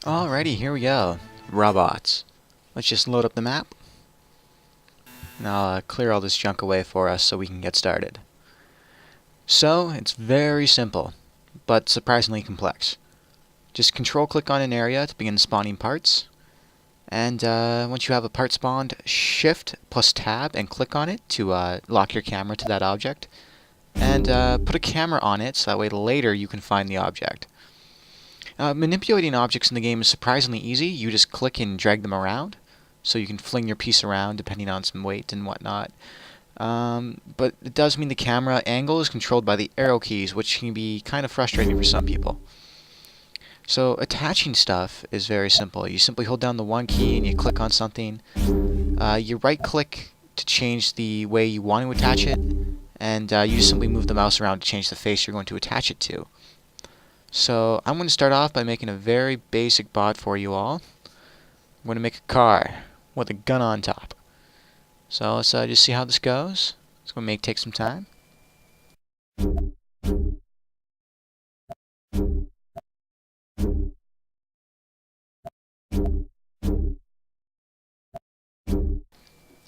Alrighty, here we go. Robots. Let's just load up the map. And I'll clear all this junk away for us so we can get started. So, it's very simple, but surprisingly complex. Just control-click on an area to begin spawning parts. And once you have a part spawned, Shift plus Tab and click on it to lock your camera to that object. And put a camera on it so that way later you can find the object. Manipulating objects in the game is surprisingly easy. You just click and drag them around, so you can fling your piece around depending on some weight and whatnot. But it does mean the camera angle is controlled by the arrow keys, which can be kind of frustrating for some people. So attaching stuff is very simple. You simply hold down the one key and you click on something. You right click to change the way you want to attach it, and you just simply move the mouse around to change the face you're going to attach it to. So I'm going to start off by making a very basic bot for you all. I'm going to make a car with a gun on top. So let's just see how this goes. It's going to take some time.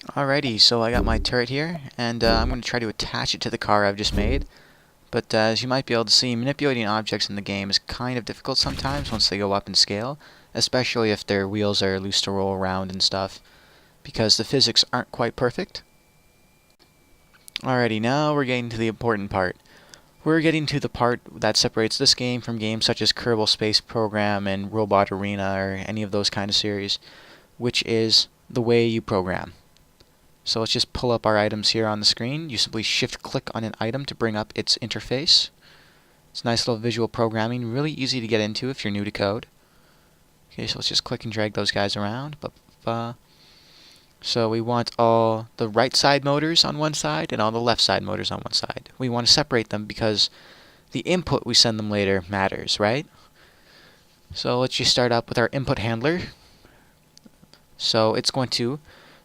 Alrighty, so I got my turret here, and I'm going to try to attach it to the car I've just made. But as you might be able to see, manipulating objects in the game is kind of difficult sometimes once they go up in scale, especially if their wheels are loose to roll around and stuff, because the physics aren't quite perfect. Alrighty, now we're getting to the important part. We're getting to the part that separates this game from games such as Kerbal Space Program and Robot Arena or any of those kind of series, which is the way you program. So let's just pull up our items here on the screen. You simply shift-click on an item to bring up its interface. It's nice little visual programming, really easy to get into if you're new to code. Okay, so let's just click and drag those guys around. So we want all the right side motors on one side and all the left side motors on one side. We want to separate them because the input we send them later matters, right? So let's just start up with our input handler. So it's going to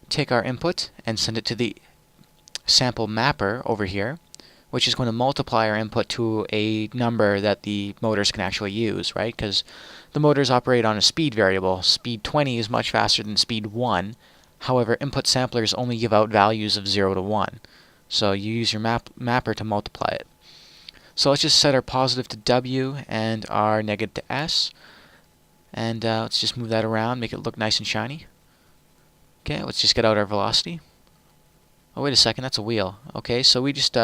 take our input and send it to the sample mapper over here, which is going to multiply our input to a number that the motors can actually use, right? Because the motors operate on a speed variable. Speed 20 is much faster than speed 1. However, input samplers only give out values of 0 to 1. So you use your mapper to multiply it. So let's just set our positive to W and our negative to S. And let's just move that around, make it look nice and shiny. Okay, let's just get out our velocity. Oh, wait a second, that's a wheel. Okay, so we just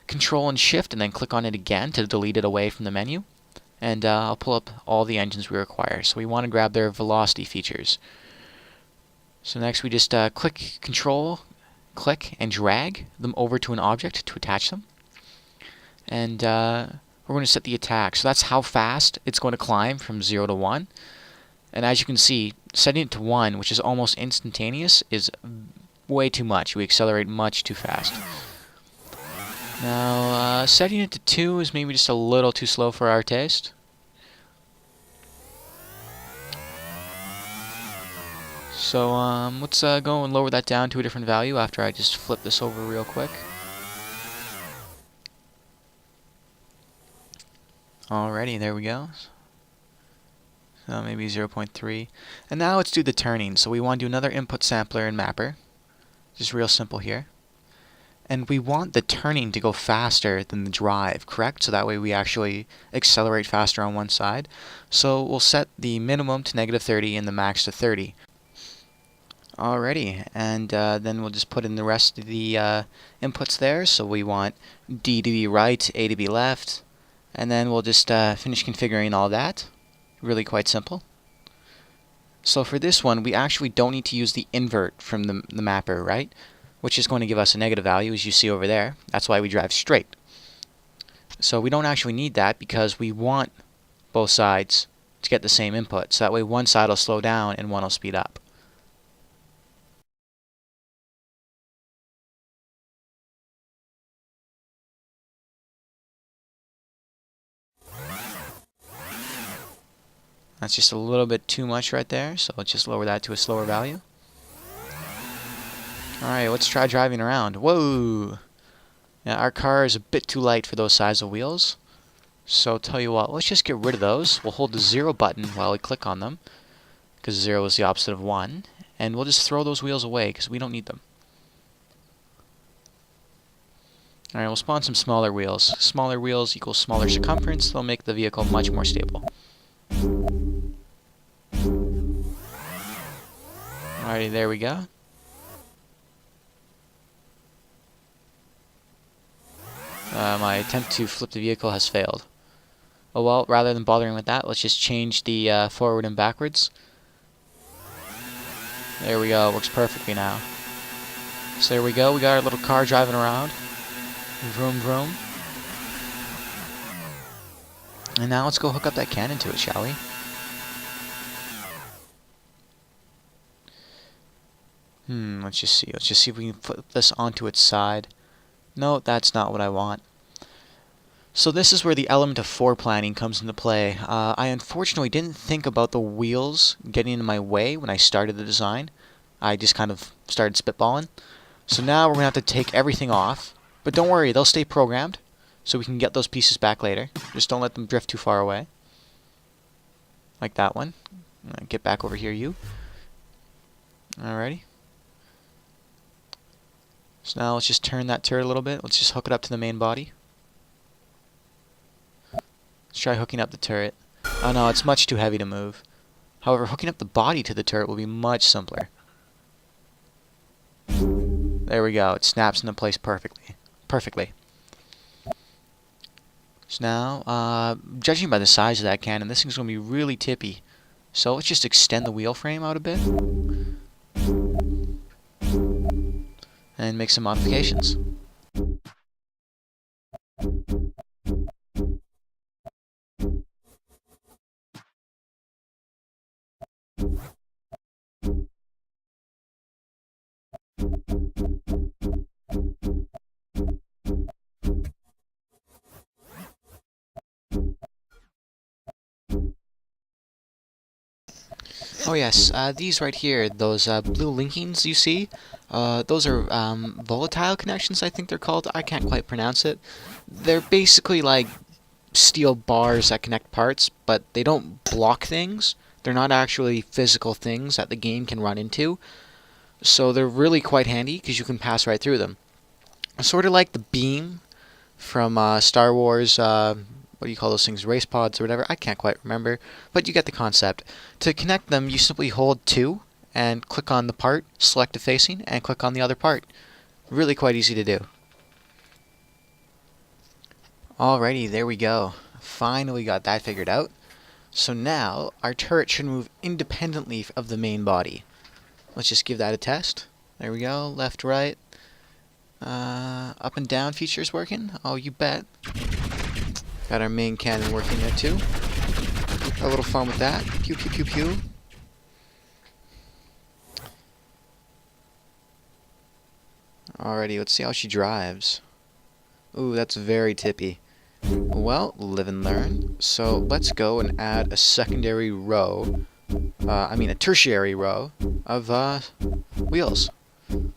Control and Shift and then click on it again to delete it away from the menu. And I'll pull up all the engines we require. So we want to grab their velocity features. So next we just Control, click, and drag them over to an object to attach them. And we're going to set the attack. So that's how fast it's going to climb from 0 to 1. And as you can see, setting it to 1, which is almost instantaneous, is way too much. We accelerate much too fast. Now, setting it to 2 is maybe just a little too slow for our taste. So, let's go and lower that down to a different value after I just flip this over real quick. Alrighty, there we go. So maybe 0.3. And now let's do the turning. So we want to do another input sampler and mapper. Just real simple here. And we want the turning to go faster than the drive, correct? So that way we actually accelerate faster on one side. So we'll set the minimum to negative 30 and the max to 30. Alrighty, and then we'll just put in the rest of the inputs there. So we want D to be right, A to be left, and then we'll just finish configuring all that. Really quite simple. So for this one, we actually don't need to use the invert from the mapper, right? Which is going to give us a negative value, as you see over there. That's why we drive straight. So we don't actually need that because we want both sides to get the same input. So that way one side will slow down and one will speed up. That's just a little bit too much right there, so let's just lower that to a slower value. Alright, let's try driving around. Whoa! Yeah, our car is a bit too light for those size of wheels. So tell you what, let's just get rid of those. We'll hold the 0 button while we click on them, because 0 is the opposite of 1. And we'll just throw those wheels away, because we don't need them. Alright, we'll spawn some smaller wheels. Smaller wheels equals smaller circumference. They'll make the vehicle much more stable. Alrighty, there we go. My attempt to flip the vehicle has failed. Oh well, rather than bothering with that, let's just change the forward and backwards. There we go, it works perfectly now. So there we go, we got our little car driving around. Vroom vroom. And now let's go hook up that cannon to it, shall we? Let's just see. Let's just see if we can flip this onto its side. No, that's not what I want. So this is where the element of planning comes into play. I unfortunately didn't think about the wheels getting in my way when I started the design. I just kind of started spitballing. So now we're going to have to take everything off. But don't worry, they'll stay programmed, so we can get those pieces back later. Just don't let them drift too far away. Like that one. Get back over here, you. Alrighty. So now let's just turn that turret a little bit. Let's just hook it up to the main body. Let's try hooking up the turret. Oh no, it's much too heavy to move. However, hooking up the body to the turret will be much simpler. There we go. It snaps into place perfectly. So now, judging by the size of that cannon, this thing's going to be really tippy. So let's just extend the wheel frame out a bit. And make some modifications. Oh yes, these right here, those blue linkings you see, those are volatile connections, I think they're called. I can't quite pronounce it. They're basically like steel bars that connect parts, but they don't block things. They're not actually physical things that the game can run into. So they're really quite handy because you can pass right through them. Sort of like the beam from Star Wars, what do you call those things, race pods or whatever, I can't quite remember, but you get the concept. To connect them, you simply hold 2 and click on the part, select the facing, and click on the other part. Really quite easy to do. Alrighty, there we go. Finally got that figured out. So now, our turret should move independently of the main body. Let's just give that a test. There we go, left, right. Up and down features working? Oh, you bet. Got our main cannon working there too. A little fun with that. Pew pew pew pew. Alrighty, let's see how she drives. Ooh, that's very tippy. Well, live and learn. So let's go and add a secondary row. A tertiary row of wheels.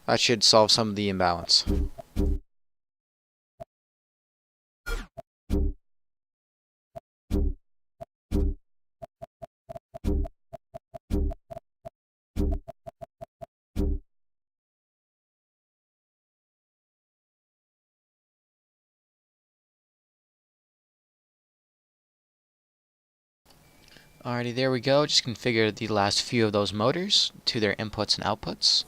That should solve some of the imbalance. Alrighty, there we go. Just configure the last few of those motors to their inputs and outputs.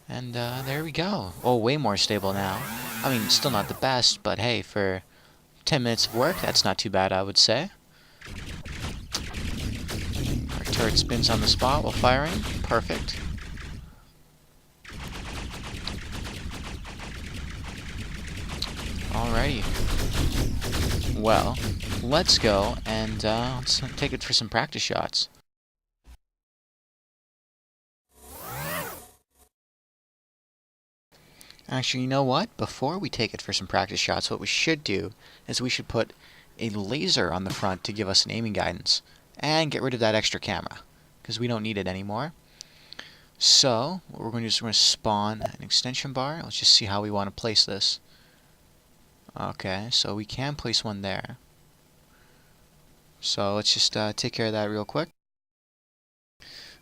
And there we go. Oh, way more stable now. I mean, still not the best, but hey, for 10 minutes of work, that's not too bad, I would say. Our turret spins on the spot while firing. Perfect. Alrighty. Well, let's go and let's take it for some practice shots. Actually, you know what? Before we take it for some practice shots, what we should do is we should put a laser on the front to give us an aiming guidance. And get rid of that extra camera, because we don't need it anymore. So, what we're going to do is we're going to spawn an extension bar. Let's just see how we want to place this. Okay, so we can place one there. So let's just take care of that real quick.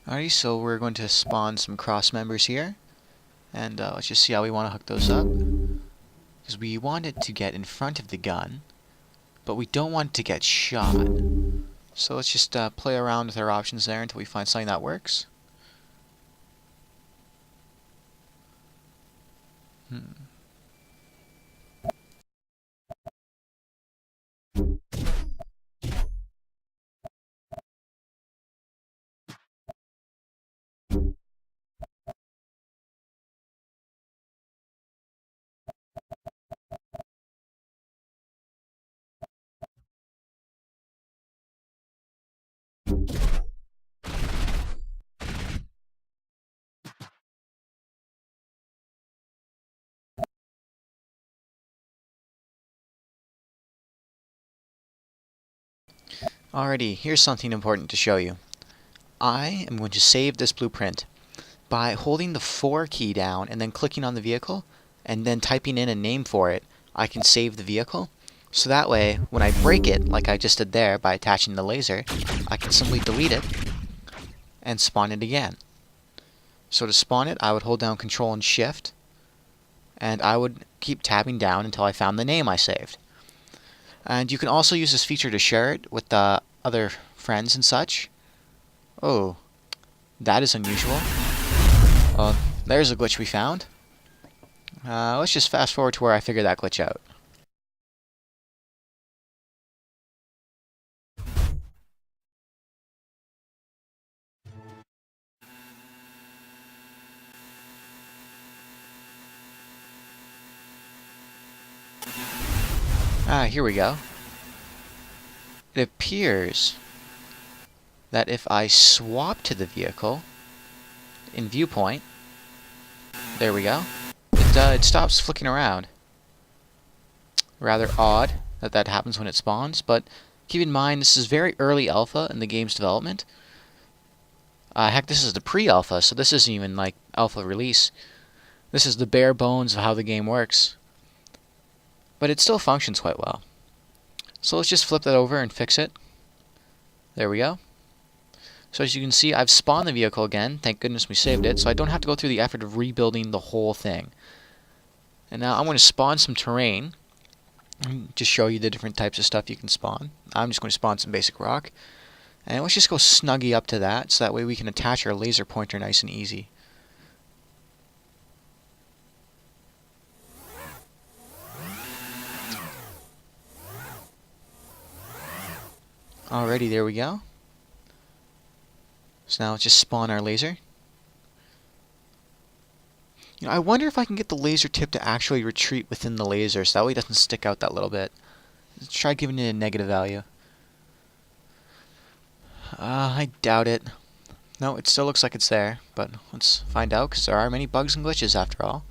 Alrighty, so we're going to spawn some cross members here. And let's just see how we want to hook those up. Because we want it to get in front of the gun, but we don't want it to get shot. So let's just play around with our options there until we find something that works. Alrighty, here's something important to show you. I am going to save this blueprint by holding the 4 key down and then clicking on the vehicle and then typing in a name for it. I can save the vehicle, so that way when I break it, like I just did there by attaching the laser, I can simply delete it and spawn it again. So to spawn it, I would hold down Control and Shift, and I would keep tabbing down until I found the name I saved. And you can also use this feature to share it with other friends and such. Oh, that is unusual. There's a glitch we found. Let's just fast forward to where I figured that glitch out. Here we go. It appears that if I swap to the vehicle in viewpoint, there we go, it stops flicking around. Rather odd that that happens when it spawns, but keep in mind this is very early alpha in the game's development. Heck, this is the pre-alpha, so this isn't even like alpha release. This is the bare bones of how the game works. But it still functions quite well. So let's just flip that over and fix it. There we go. So as you can see, I've spawned the vehicle again. Thank goodness we saved it, so I don't have to go through the effort of rebuilding the whole thing. And now I'm going to spawn some terrain. Just show you the different types of stuff you can spawn. I'm just going to spawn some basic rock. And let's just go snuggy up to that, so that way we can attach our laser pointer nice and easy. Alrighty, there we go. So now let's just spawn our laser. You know, I wonder if I can get the laser tip to actually retreat within the laser, so that way it doesn't stick out that little bit. Let's try giving it a negative value. I doubt it. No, it still looks like it's there, but let's find out, because there are many bugs and glitches after all.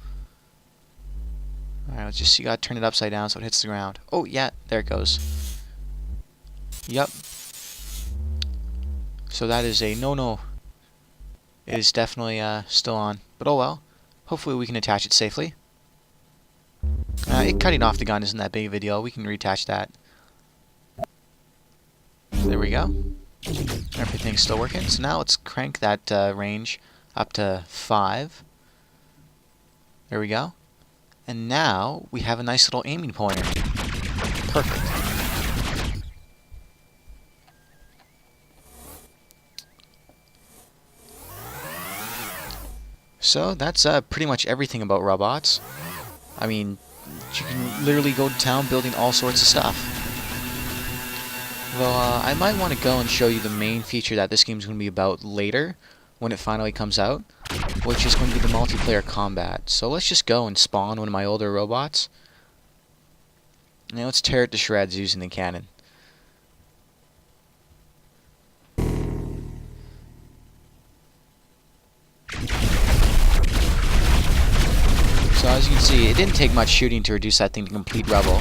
Alright, let's just see, you gotta turn it upside down so it hits the ground. Oh, yeah, there it goes. Yep. So that is a no-no. It is definitely still on, but oh well. Hopefully we can attach it safely. Cutting off the gun isn't that big of a deal. We can reattach that. There we go. Everything's still working. So now let's crank that range up to 5. There we go. And now we have a nice little aiming pointer. Perfect. So that's pretty much everything about robots. I mean, you can literally go to town building all sorts of stuff. Though I might want to go and show you the main feature that this game is going to be about later, when it finally comes out, which is going to be the multiplayer combat. So let's just go and spawn one of my older robots. Now let's tear it to shreds using the cannon. So as you can see, it didn't take much shooting to reduce that thing to complete rubble.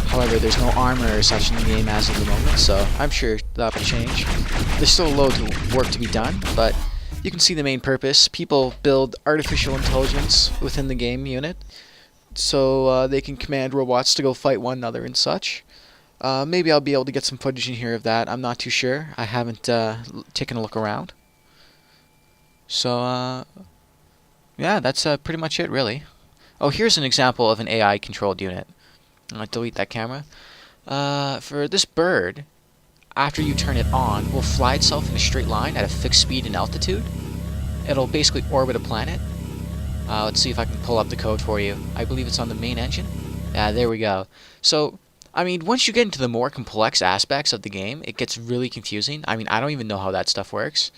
However, there's no armor or such in the game as of the moment, so I'm sure that will change. There's still a load of work to be done, but you can see the main purpose. People build artificial intelligence within the game unit, so they can command robots to go fight one another and such. Maybe I'll be able to get some footage in here of that. I'm not too sure. I haven't taken a look around. So, yeah, that's pretty much it, really. Oh, here's an example of an AI-controlled unit. I'll delete that camera. For this bird, after you turn it on, will fly itself in a straight line at a fixed speed and altitude. It'll basically orbit a planet. Let's see if I can pull up the code for you. I believe it's on the main engine. Yeah, there we go. So, I mean, once you get into the more complex aspects of the game, it gets really confusing. I mean, I don't even know how that stuff works.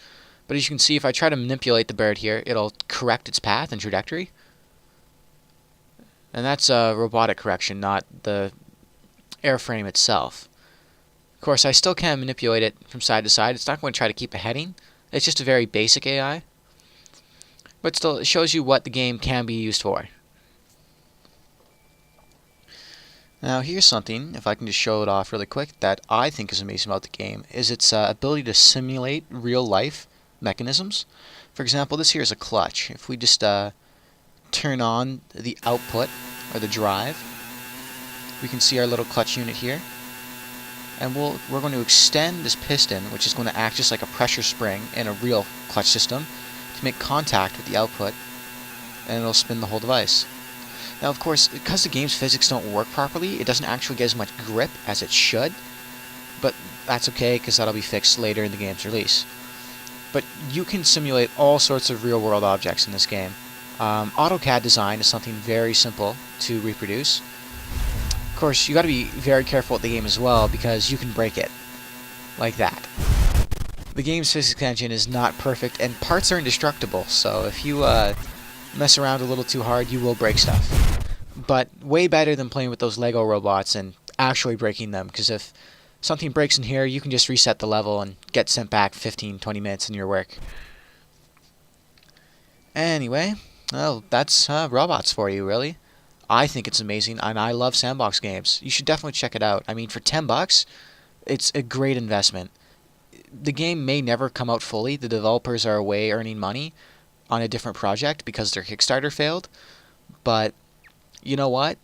But as you can see, if I try to manipulate the bird here, it'll correct its path and trajectory. And that's robotic correction, not the airframe itself. Of course, I still can manipulate it from side to side. It's not going to try to keep a heading. It's just a very basic AI. But still, it shows you what the game can be used for. Now here's something, if I can just show it off really quick, that I think is amazing about the game, is its ability to simulate real-life mechanisms. For example, this here is a clutch. If we just turn on the output, or the drive, we can see our little clutch unit here. And we're going to extend this piston, which is going to act just like a pressure spring in a real clutch system, to make contact with the output, and it'll spin the whole device. Now, of course, because the game's physics don't work properly, it doesn't actually get as much grip as it should, but that's okay, because that'll be fixed later in the game's release. But you can simulate all sorts of real-world objects in this game. AutoCAD design is something very simple to reproduce. Of course, you got to be very careful with the game as well, because you can break it. Like that. The game's physics engine is not perfect, and parts are indestructible, so if you mess around a little too hard, you will break stuff. But way better than playing with those Lego robots and actually breaking them, because if something breaks in here, you can just reset the level and get sent back 15-20 minutes in your work. Anyway, well, that's robots for you, really. I think it's amazing, and I love sandbox games. You should definitely check it out. I mean, for $10, it's a great investment. The game may never come out fully. The developers are away earning money on a different project because their Kickstarter failed. But you know what?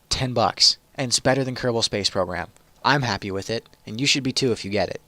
$10, and it's better than Kerbal Space Program. I'm happy with it, and you should be too if you get it.